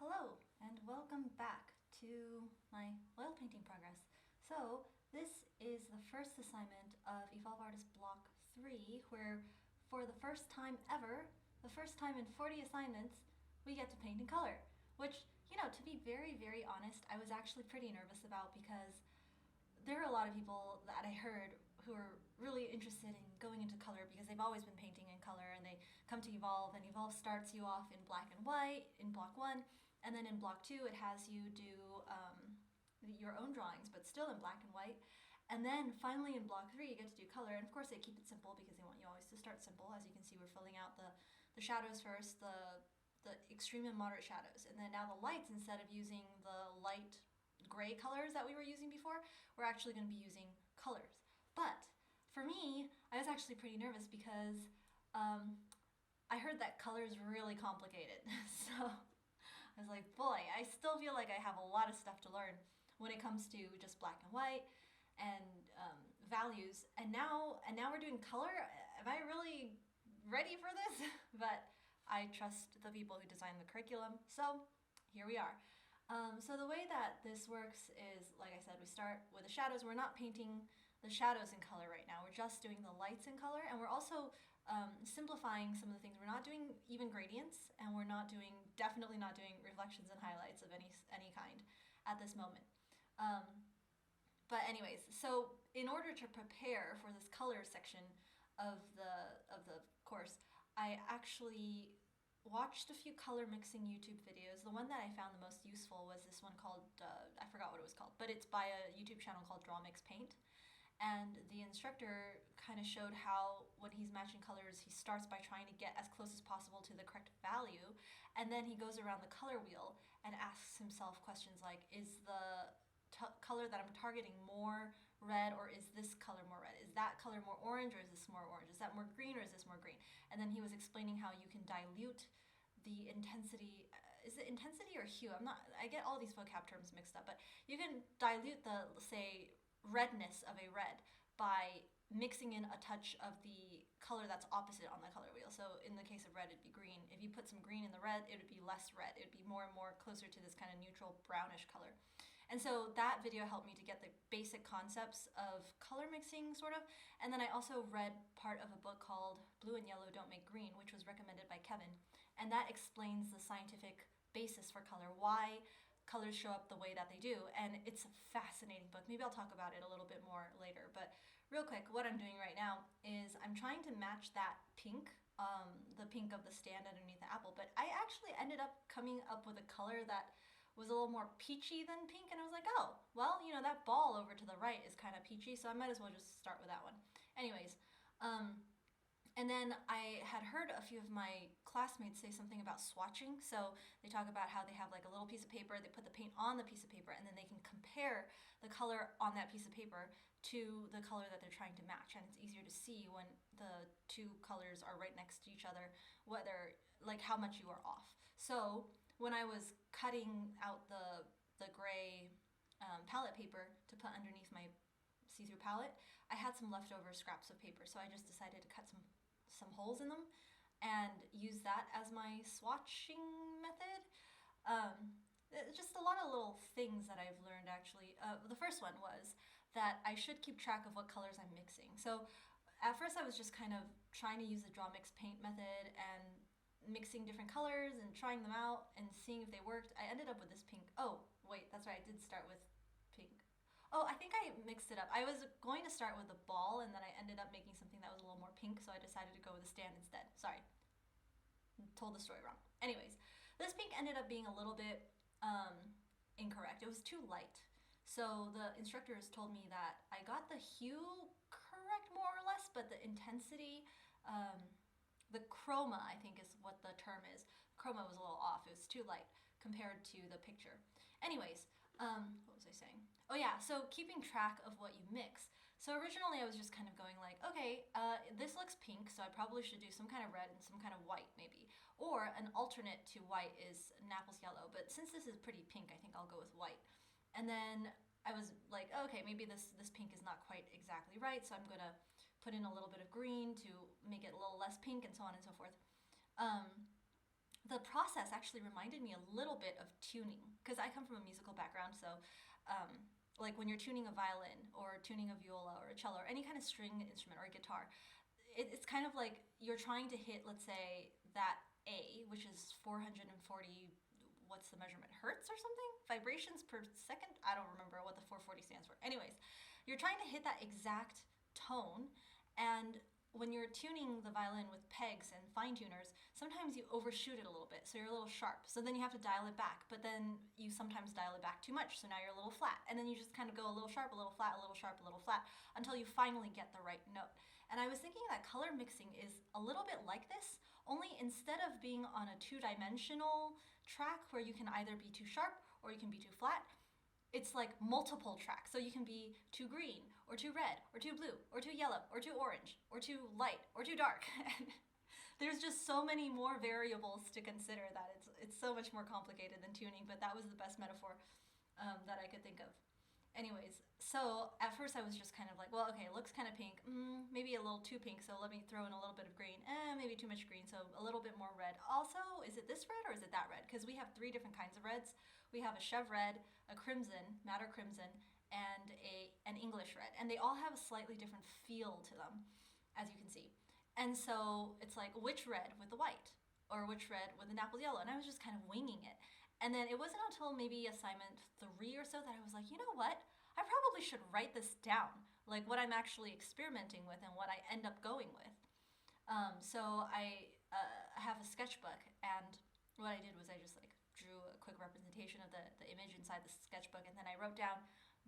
Hello and welcome back to my oil painting progress. So this is the first assignment of Evolve Artist Block 3 where for the first time ever, the first time in 40 assignments, we get to paint in color. Which, to be very honest, I was actually pretty nervous about because there are a lot of people that I heard who are really interested in going into color because they've always been painting in color, and they come to Evolve, and Evolve starts you off in black and white in block 1, and then in block 2 it has you do your own drawings but still in black and white, and then finally in block 3 you get to do color. And of course they keep it simple because they want you always to start simple. As you can see, we're filling out the shadows first, the extreme and moderate shadows, and then now the lights, instead of using the light gray colors that we were using before, we're actually going to be using colors. But for me, I was actually pretty nervous because I heard that color is really complicated. So I was like, boy, I still feel like I have a lot of stuff to learn when it comes to just black and white and values. And now we're doing color. Am I really ready for this? But I trust the people who designed the curriculum, so here we are. So the way that this works is, like I said, we start with the shadows. We're not painting the shadows in color right now. We're just doing the lights in color, and we're also simplifying some of the things. We're not doing even gradients, and we're definitely not doing reflections and highlights of any kind at this moment. But anyways, so in order to prepare for this color section of the course, I actually watched a few color mixing YouTube videos. The one that I found the most useful was this one called, I forgot what it was called, but it's by a YouTube channel called Draw Mix Paint. And the instructor kind of showed how when he's matching colors, he starts by trying to get as close as possible to the correct value, and then he goes around the color wheel and asks himself questions like, is the color that I'm targeting more red, or is this color more red? Is that color more orange, or is this more orange? Is that more green, or is this more green? And then he was explaining how you can dilute the intensity. Is it intensity or hue? I get all these vocab terms mixed up, but you can dilute the, say, redness of a red by mixing in a touch of the color that's opposite on the color wheel. So in the case of red, it'd be green. If you put some green in the red, it would be less red. It would be more and more closer to this kind of neutral brownish color. And so that video helped me to get the basic concepts of color mixing, sort of. And then I also read part of a book called Blue and Yellow Don't Make Green, which was recommended by Kevin. And that explains the scientific basis for color, why colors show up the way that they do. And it's a fascinating book. Maybe I'll talk about it a little bit more later. But real quick, what I'm doing right now is I'm trying to match that pink, the pink of the stand underneath the apple. But I actually ended up coming up with a color that was a little more peachy than pink, and I was like, oh, well, that ball over to the right is kind of peachy, so I might as well just start with that one. Anyways, and then I had heard a few of my classmates say something about swatching. So they talk about how they have like a little piece of paper, they put the paint on the piece of paper, and then they can compare the color on that piece of paper to the color that they're trying to match. And it's easier to see when the two colors are right next to each other, how much you are off. So when I was cutting out the gray palette paper to put underneath my see-through palette, I had some leftover scraps of paper, so I just decided to cut some holes in them and use that as my swatching method. Just a lot of little things that I've learned, actually. The first one was that I should keep track of what colors I'm mixing. So at first I was just kind of trying to use the Draw Mix Paint method and mixing different colors and trying them out and seeing if they worked. I ended up with this pink. Oh, wait, that's right, I did start with pink. Oh, I think I mixed it up. I was going to start with the ball, and then I ended up making something that was a little more pink, so I decided to go with the stand instead. Sorry, told the story wrong. Anyways, this pink ended up being a little bit incorrect. It was too light. So the instructors told me that I got the hue correct more or less, but the intensity, the chroma, I think is what the term is. Chroma was a little off. It was too light compared to the picture. Anyways, what was I saying? Oh yeah, so keeping track of what you mix. So originally I was just kind of going like, okay, this looks pink, so I probably should do some kind of red and some kind of white maybe. Or an alternate to white is Naples yellow, but since this is pretty pink, I think I'll go with white. And then I was like, okay, maybe this pink is not quite exactly right, so I'm gonna put in a little bit of green to make it a little less pink, and so on and so forth. the process actually reminded me a little bit of tuning because I come from a musical background. So, um, like when you're tuning a violin or tuning a viola or a cello or any kind of string instrument or a guitar, it's kind of like you're trying to hit, let's say, that A, which is 440, what's the measurement? Hertz or something? Vibrations per second? I don't remember what the 440 stands for. Anyways, you're trying to hit that exact tone, and when you're tuning the violin with pegs and fine tuners, sometimes you overshoot it a little bit, so you're a little sharp. So then you have to dial it back, but then you sometimes dial it back too much, so now you're a little flat. And then you just kind of go a little sharp, a little flat, a little sharp, a little flat, until you finally get the right note. And I was thinking that color mixing is a little bit like this, only instead of being on a two-dimensional track where you can either be too sharp or you can be too flat, it's like multiple tracks. So you can be too green or too red or too blue or too yellow or too orange or too light or too dark. And there's just so many more variables to consider that it's so much more complicated than tuning, but that was the best metaphor that I could think of. Anyways, so at first I was just kind of like, well, okay, it looks kind of pink, maybe a little too pink, so let me throw in a little bit of green, maybe too much green, so a little bit more red. Also, is it this red or is it that red? Because we have 3 different kinds of reds. We have a Chev red, a crimson, madder crimson, and an English red, and they all have a slightly different feel to them, as you can see. And so it's like, which red with the white, or which red with the Naples yellow, and I was just kind of winging it. And then it wasn't until maybe assignment 3 or so that I was like, you know what? I probably should write this down, like what I'm actually experimenting with and what I end up going with. So I have a sketchbook, and what I did was I just like drew a quick representation of the image inside the sketchbook, and then I wrote down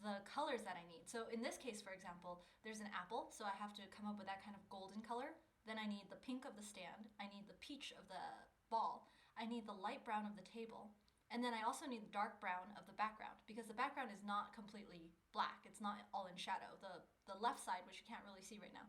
the colors that I need. So in this case, for example, there's an apple, so I have to come up with that kind of golden color. Then I need the pink of the stand, I need the peach of the ball, I need the light brown of the table, and then I also need the dark brown of the background, because the background is not completely black. It's not all in shadow. The left side, which you can't really see right now,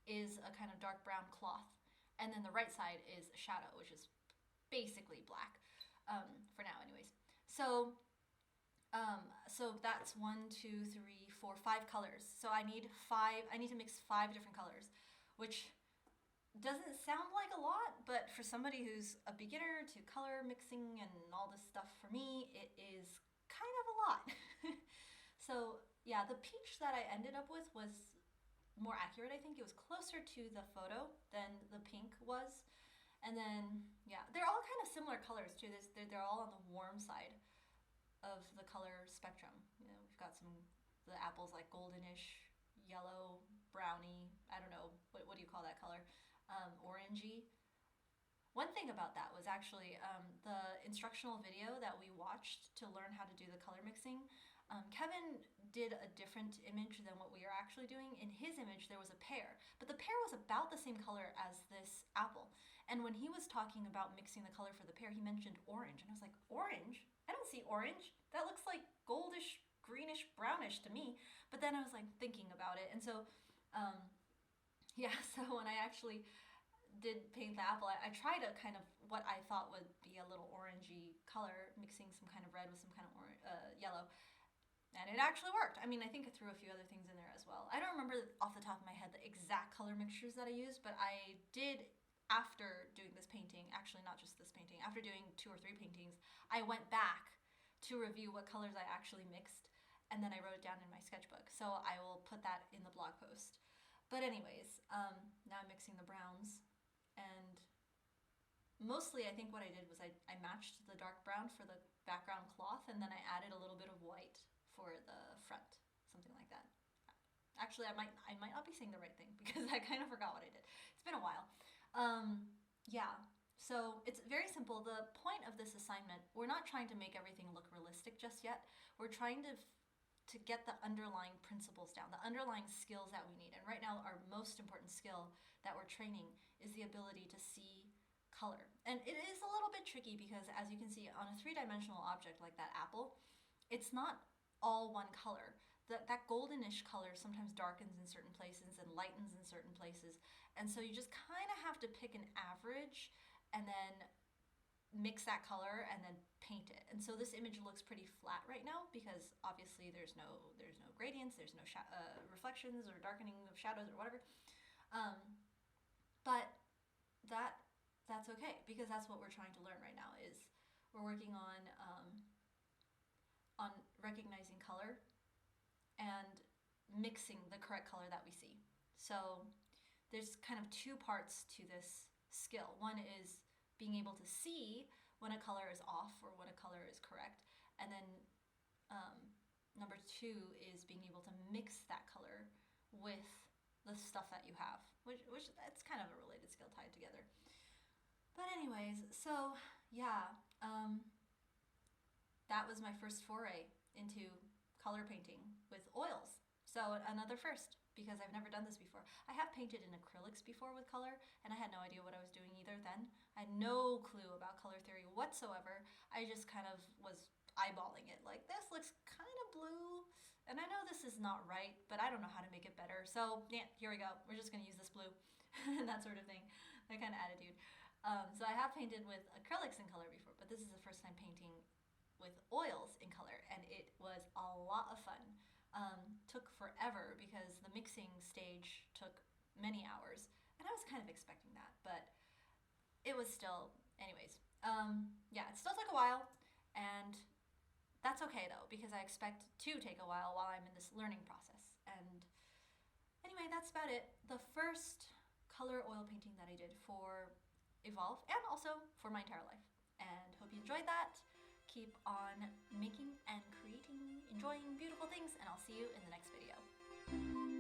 is a kind of dark brown cloth. And then the right side is a shadow, which is basically black, for now anyways. So that's 1, 2, 3, 4, 5 colors. So I need to mix 5 different colors, which doesn't sound like a lot, but for somebody who's a beginner to color mixing and all this stuff, for me, it is kind of a lot. So yeah, the peach that I ended up with was more accurate. I think it was closer to the photo than the pink was. And then, yeah, they're all kind of similar colors too. They're all on the warm side of the color spectrum. You know, we've got the apples like goldenish, yellow, browny, I don't know, what do you call that color? Orangey. One thing about that was actually the instructional video that we watched to learn how to do the color mixing. Kevin did a different image than what we are actually doing. In his image, there was a pear, but the pear was about the same color as this apple. And when he was talking about mixing the color for the pear, he mentioned orange, and I was like, orange? I don't see orange. That looks like goldish, greenish, brownish to me. But then I was like thinking about it, and so yeah, so when I actually did paint the apple, I tried a kind of what I thought would be a little orangey color, mixing some kind of red with some kind of yellow, and it actually worked. I mean, I think I threw a few other things in there as well. I don't remember off the top of my head the exact color mixtures that I used, but I did, after doing this painting, actually not just this painting, after doing 2 or 3 paintings, I went back to review what colors I actually mixed, and then I wrote it down in my sketchbook. So I will put that in the blog post. But anyways, now I'm mixing the browns, and mostly I think what I did was I matched the dark brown for the background cloth, and then I added a little bit of white for the front, something like that. Actually, I might not be saying the right thing because I kind of forgot what I did. It's been a while. Yeah, so it's very simple. The point of this assignment, we're not trying to make everything look realistic just yet. We're trying to get the underlying principles down, the underlying skills that we need. And right now, our most important skill that we're training is the ability to see color. And it is a little bit tricky because, as you can see, on a 3-dimensional object like that apple, it's not all one color. That goldenish color sometimes darkens in certain places and lightens in certain places. And so you just kind of have to pick an average and then mix that color and then paint it. And so this image looks pretty flat right now because obviously there's no gradients, there's no reflections or darkening of shadows or whatever. But that that's okay, because that's what we're trying to learn right now. Is we're working on recognizing color and mixing the correct color that we see. So there's kind of two parts to this skill. One is being able to see when a color is off or when a color is correct, and then number two is being able to mix that color with the stuff that you have, which that's kind of a related skill tied together. But anyways, so yeah, that was my first foray into color painting with oils. So another first, because I've never done this before. I have painted in acrylics before with color, and I had no idea what I was doing either then. I had no clue about color theory whatsoever. I just kind of was eyeballing it, like, this looks kind of blue, and I know this is not right, but I don't know how to make it better. So yeah, here we go. We're just gonna use this blue, and that sort of thing, that kind of attitude. So I have painted with acrylics in color before, but this is the first time painting with oils in color, and it was a lot of fun. Took forever because the mixing stage took many hours, and I was kind of expecting that, but it was still, anyways. Yeah, it still took a while, and that's okay though, because I expect to take a while I'm in this learning process. And anyway, that's about it. The first color oil painting that I did for Evolve, and also for my entire life. And hope you enjoyed that. Keep on making and creating, enjoying beautiful things, and I'll see you in the next video.